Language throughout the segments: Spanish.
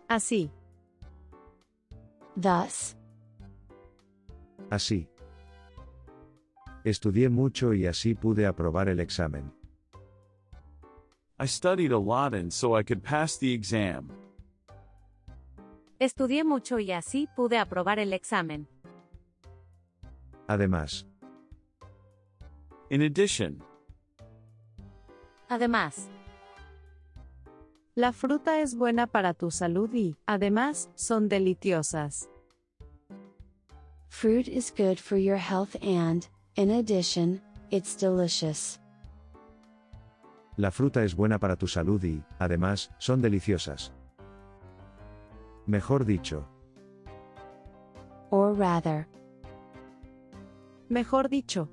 Así. Thus. Así. Estudié mucho y así pude aprobar el examen. I studied a lot and so I could pass the exam. Estudié mucho y así pude aprobar el examen. Además. In addition. Además. La fruta es buena para tu salud y, además, son deliciosas. Fruit is good for your health and, in addition, it's delicious. La fruta es buena para tu salud y, además, son deliciosas. Mejor dicho. Or rather. Mejor dicho.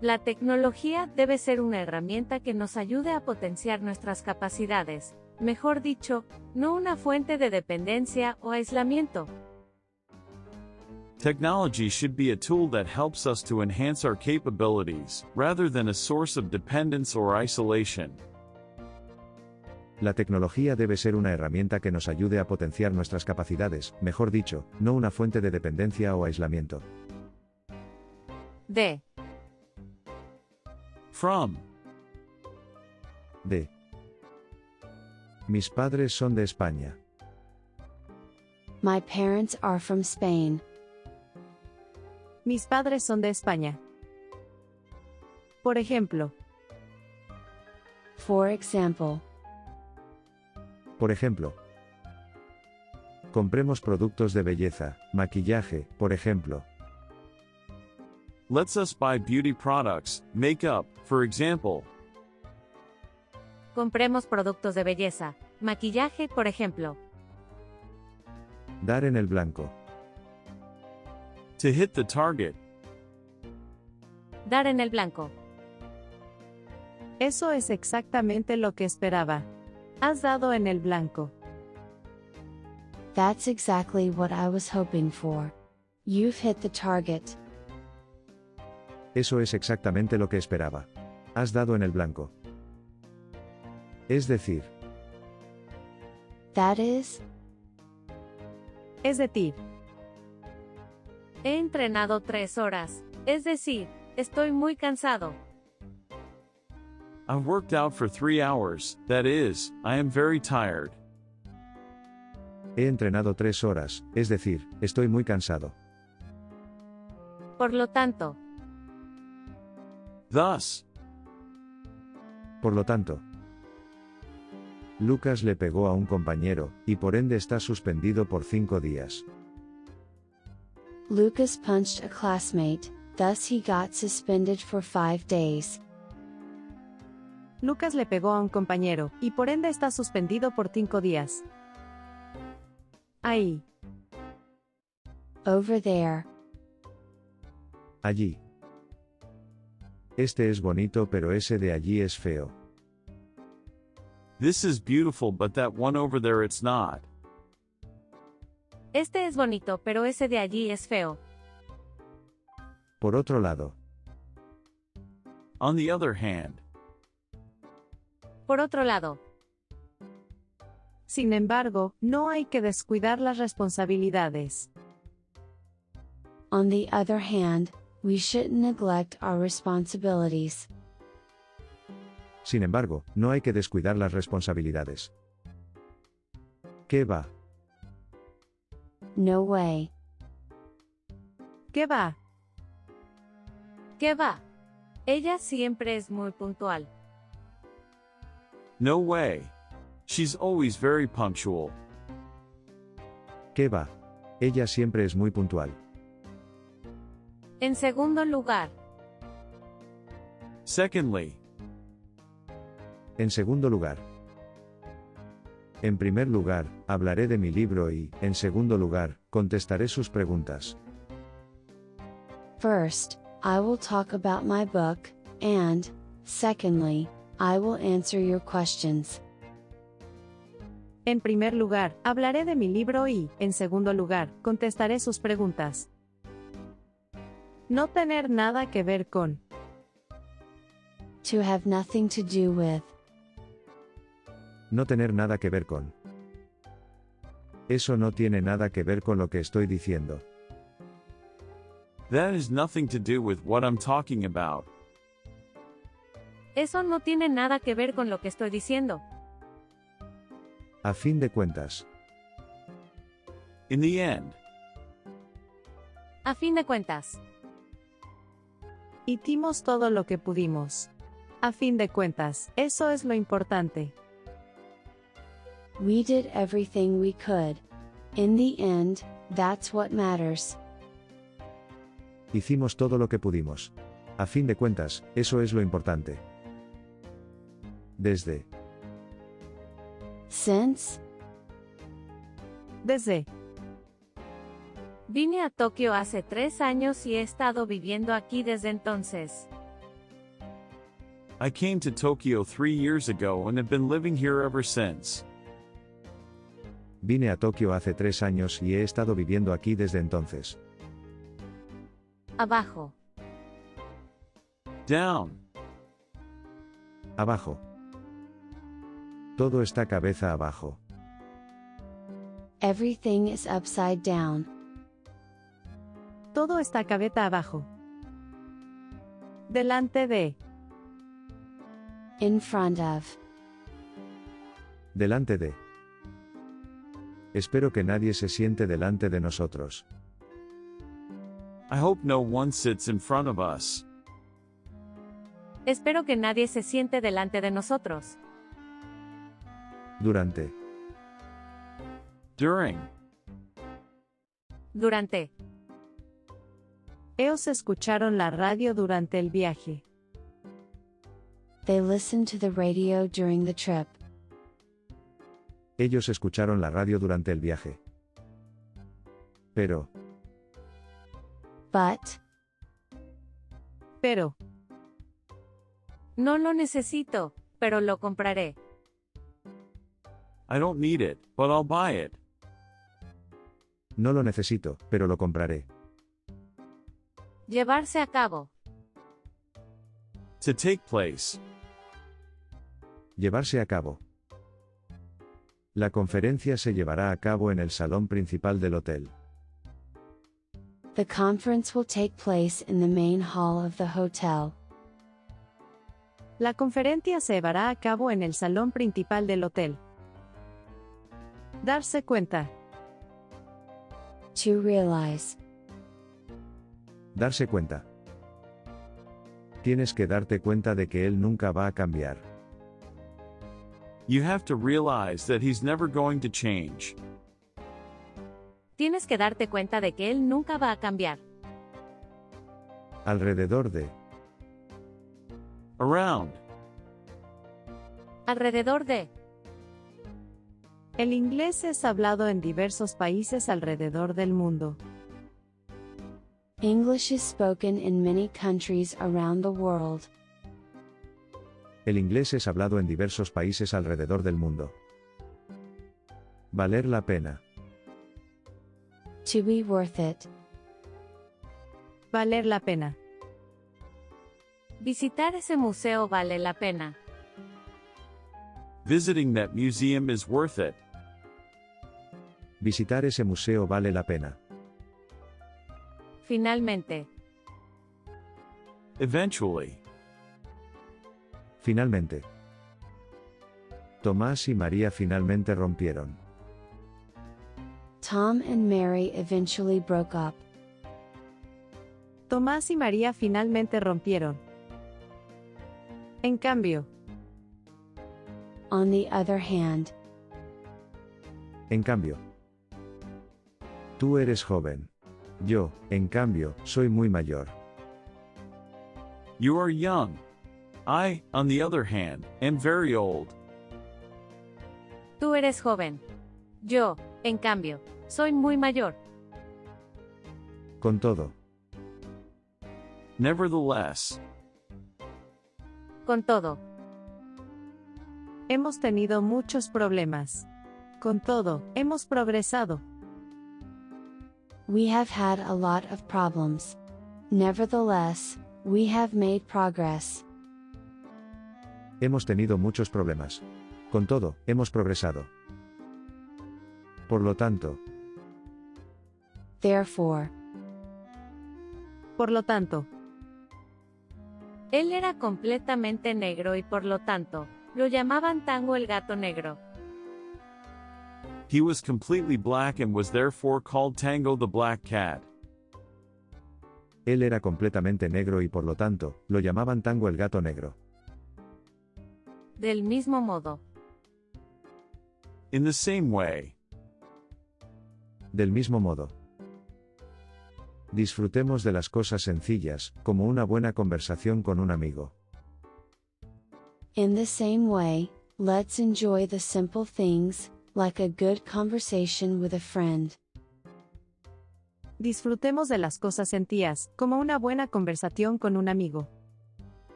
La tecnología debe ser una herramienta que nos ayude a potenciar nuestras capacidades, mejor dicho, no una fuente de dependencia o aislamiento. Technology should be a tool that helps us to enhance our capabilities, rather than a source of dependence or isolation. La tecnología debe ser una herramienta que nos ayude a potenciar nuestras capacidades, mejor dicho, no una fuente de dependencia o aislamiento. De. From. De. Mis padres son de España. My parents are from Spain. Mis padres son de España. Por ejemplo. For example. Por ejemplo. Compremos productos de belleza, maquillaje, por ejemplo. Let's us buy beauty products, makeup, for example. Compremos productos de belleza, maquillaje, por ejemplo. Dar en el blanco. To hit the target. Dar en el blanco. Eso es exactamente lo que esperaba. Has dado en el blanco. That's exactly what I was hoping for. You've hit the target. Eso es exactamente lo que esperaba. Has dado en el blanco. Es decir. That is. Es decir. He entrenado 3 horas. Es decir, estoy muy cansado. I've worked out for 3 hours, that is, I am very tired. He entrenado 3 horas, es decir, estoy muy cansado. Por lo tanto. Thus. Por lo tanto. Lucas le pegó a un compañero, y por ende está suspendido por 5 días. Lucas punched a classmate, thus he got suspended for 5 days. Lucas le pegó a un compañero, y por ende está suspendido por 5 días. Ahí. Over there. Allí. Este es bonito pero ese de allí es feo. This is beautiful but that one over there it's not. Este es bonito pero ese de allí es feo. Por otro lado. On the other hand. Por otro lado. Sin embargo, no hay que descuidar las responsabilidades. On the other hand, we shouldn't neglect our responsibilities. Sin embargo, no hay que descuidar las responsabilidades. ¿Qué va? No way. ¿Qué va? ¿Qué va? Ella siempre es muy puntual. No way. She's always very punctual. ¿Qué va? Ella siempre es muy puntual. En segundo lugar. Secondly. En segundo lugar. En primer lugar, hablaré de mi libro y, en segundo lugar, contestaré sus preguntas. First, I will talk about my book, and, secondly, I will answer your questions. En primer lugar, hablaré de mi libro y, en segundo lugar, contestaré sus preguntas. No tener nada que ver con. To have nothing to do with. No tener nada que ver con. Eso no tiene nada que ver con lo que estoy diciendo. That has nothing to do with what I'm talking about. Eso no tiene nada que ver con lo que estoy diciendo. A fin de cuentas. In the end. A fin de cuentas. Hicimos todo lo que pudimos. A fin de cuentas, eso es lo importante. We did everything we could. In the end, that's what matters. Hicimos todo lo que pudimos. A fin de cuentas, eso es lo importante. Desde. Since? Desde. Vine a Tokio hace 3 años y he estado viviendo aquí desde entonces. I came to Tokyo 3 years ago and have been living here ever since. Vine a Tokio hace 3 años y he estado viviendo aquí desde entonces. Abajo. Down. Abajo. Todo está cabeza abajo. Everything is upside down. Todo está cabeza abajo. Delante de. In front of. Delante de. Espero que nadie se siente delante de nosotros. I hope no one sits in front of us. Espero que nadie se siente delante de nosotros. Durante. During. Durante. Ellos escucharon la radio durante el viaje. They listened to the radio during the trip. Ellos escucharon la radio durante el viaje. Pero. But. Pero. No lo necesito, pero lo compraré. I don't need it, but I'll buy it. No lo necesito, pero lo compraré. Llevarse a cabo. To take place. Llevarse a cabo. La conferencia se llevará a cabo en el salón principal del hotel. The conference will take place in the main hall of the hotel. La conferencia se llevará a cabo en el salón principal del hotel. Darse cuenta. To realize. Darse cuenta. Tienes que darte cuenta de que él nunca va a cambiar. You have to realize that he's never going to change. Tienes que darte cuenta de que él nunca va a cambiar. Alrededor de. Around. Alrededor de. El inglés es hablado en diversos países alrededor del mundo. English is spoken in many countries around the world. El inglés es hablado en diversos países alrededor del mundo. Valer la pena. To be worth it. Valer la pena. Visitar ese museo vale la pena. Visiting that museum is worth it. Visitar ese museo vale la pena. Finalmente. Eventually. Finalmente. Tomás y María finalmente rompieron. Tom and Mary eventually broke up. Tomás y María finalmente rompieron. En cambio. On the other hand. En cambio. Tú eres joven. Yo, en cambio, soy muy mayor. You are young. I, on the other hand, am very old. Tú eres joven. Yo, en cambio, soy muy mayor. Con todo. Nevertheless. Con todo. Hemos tenido muchos problemas. Con todo, hemos progresado. We have had a lot of problems. Nevertheless, we have made progress. Hemos tenido muchos problemas. Con todo, hemos progresado. Por lo tanto, Therefore. Por lo tanto, Él era completamente negro y por lo tanto, lo llamaban Tango el gato negro. He was completely black and was therefore called Tango the Black Cat. él era completamente negro y por lo tanto, lo llamaban Tango el gato negro. Del mismo modo, In the same way, Del mismo modo. Disfrutemos de las cosas sencillas, como una buena conversación con un amigo. In the same way, let's enjoy the simple things, like a good conversation with a friend. disfrutemos de las cosas sencillas, como una buena conversación con un amigo.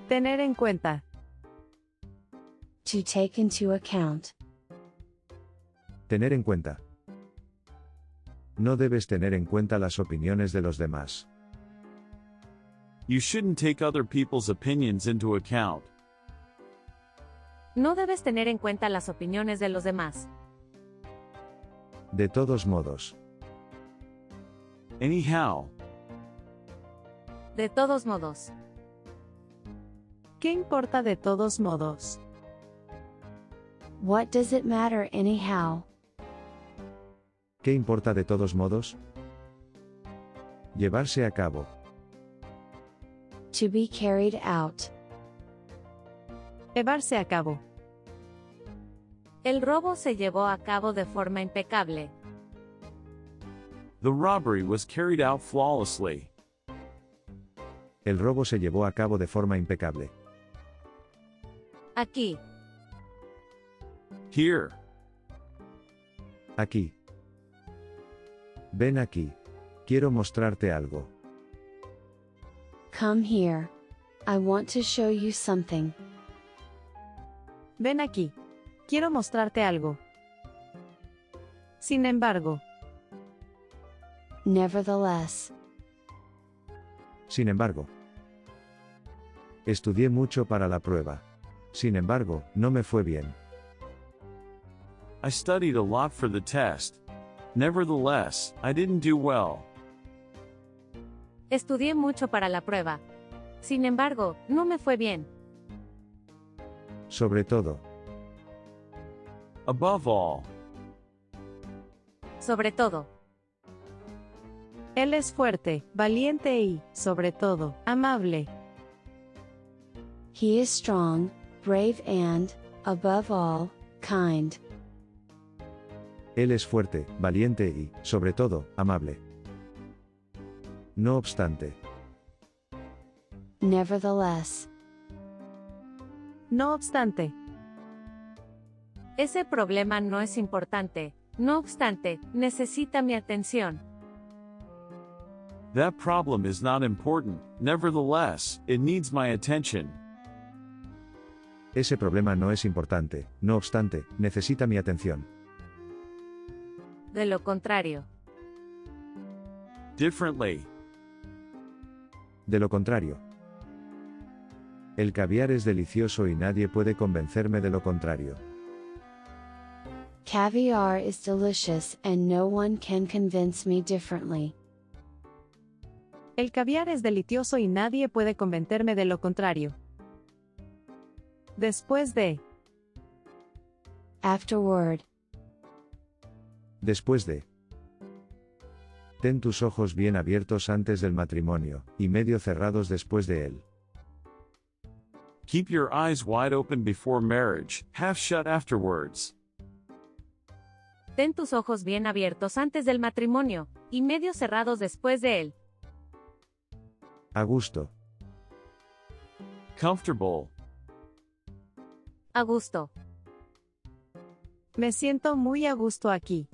Tener en cuenta. To take into account. Tener en cuenta. No debes tener en cuenta las opiniones de los demás. you shouldn't take other people's opinions into account. no debes tener en cuenta las opiniones de los demás. De todos modos. Anyhow, De todos modos, ¿Qué importa de todos modos? What does it matter anyhow? ¿Qué importa de todos modos? Llevarse a cabo. To be carried out. Llevarse a cabo. el robo se llevó a cabo de forma impecable. the robbery was carried out flawlessly. El robo se llevó a cabo de forma impecable. Aquí, Here, Aquí. Ven aquí. Quiero mostrarte algo. Come here. I want to show you something. Ven aquí. Quiero mostrarte algo. Sin embargo, Nevertheless. Sin embargo. Estudié mucho para la prueba. Sin embargo, no me fue bien. I studied a lot for the test. Nevertheless, I didn't do well. estudié mucho para la prueba. Sin embargo, no me fue bien. Sobre todo. Above all, Sobre todo, él es fuerte, valiente y, sobre todo, amable. He is strong, brave and, above all, kind. Él es fuerte, valiente y, sobre todo, amable. No obstante. Nevertheless. No obstante, ese problema no es importante. No obstante, necesita mi atención. that problem is not important. Nevertheless, it needs my attention. Ese problema no es importante. No obstante, necesita mi atención. De lo contrario, Differently, De lo contrario. El caviar es delicioso y nadie puede convencerme de lo contrario. Caviar is delicious and no one can convince me differently. el caviar es delicioso y nadie puede convencerme de lo contrario. Después de, Afterward. Después de. Ten tus ojos bien abiertos antes del matrimonio, y medio cerrados después de él. keep your eyes wide open before marriage, half shut afterwards. ten tus ojos bien abiertos antes del matrimonio, y medio cerrados después de él. A gusto. Comfortable. A gusto. me siento muy a gusto aquí.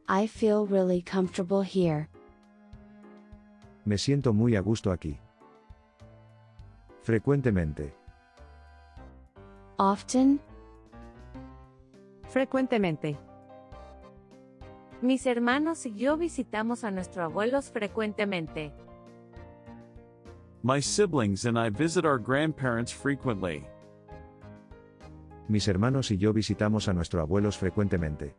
I feel really comfortable here. Me siento muy a gusto aquí. Frecuentemente. Often. Frecuentemente. Mis hermanos y yo visitamos a nuestros abuelos frecuentemente. My siblings and I visit our grandparents frequently. Mis hermanos y yo visitamos a nuestros abuelos frecuentemente.